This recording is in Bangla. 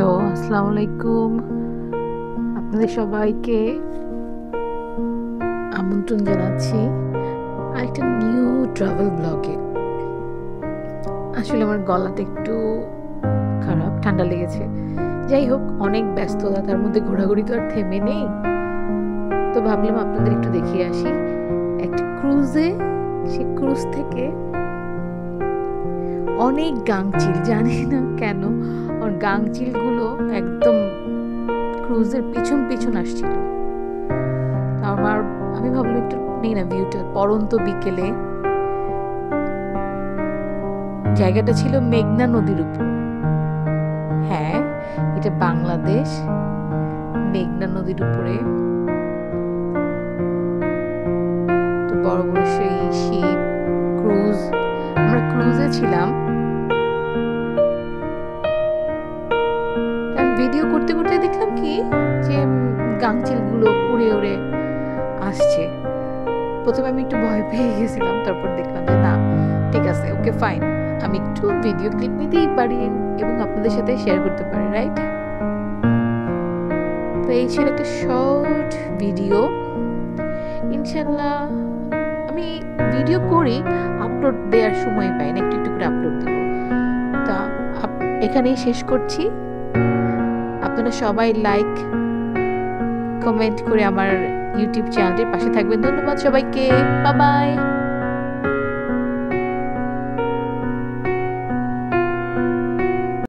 হ্যালো, আসসালামু আলাইকুম। আপনাদের সবাইকে আমন্ত্রণ জানাচ্ছি আরেকটা নিউ ট্রাভেল ব্লগে। আসলে আমার গলাটা একটু খারাপ, ঠান্ডা লেগেছে। যাই হোক, অনেক ব্যস্ততা, তার মধ্যে ঘোরাঘুরি তো আর থেমে নেই। তো ভাবলাম আপনাদের একটু দেখিয়ে আসি একটা ক্রুজে। সে ক্রুজ থেকে অনেক গাংচিল, জানি না কেন আর গাংচিলগুলো একদম ক্রুজের পিছন পিছন আসছিল। আমি ভাবলাম একটু নেই না ভিউটা, পরন্ত বিকেলে। জায়গাটা ছিল মেঘনা নদীর উপর। হ্যাঁ, এটা বাংলাদেশ, মেঘনা নদীর উপরে। তো বড় বড় সেই শিপ, ক্রুজ, আমরা ক্রুজে ছিলাম। ভিডিও করতে করতে দেখলাম কি যে গাংচিল গুলো উড়ে উড়ে আসছে। প্রথমে আমি একটু ভয় পেয়ে গেছিলাম, তারপর দেখলাম যে না, ঠিক আছে, ওকে ফাইন, আমি একটু ভিডিও ক্লিপ নিতেই পারি এবং আপনাদের সাথে শেয়ার করতে পারি, রাইট? তো এই ছিল একটা শর্ট ভিডিও। ইনশাল্লাহ আমি ভিডিও করি, আপলোড দেওয়ার সময় পাই না, একটু একটু করে আপলোড দেব। তা এখানেই শেষ করছি। আপনারা সবাই লাইক কমেন্ট করে আমার ইউটিউব চ্যানেলটির পাশে থাকবেন। ধন্যবাদ সবাইকে, বাই বাই।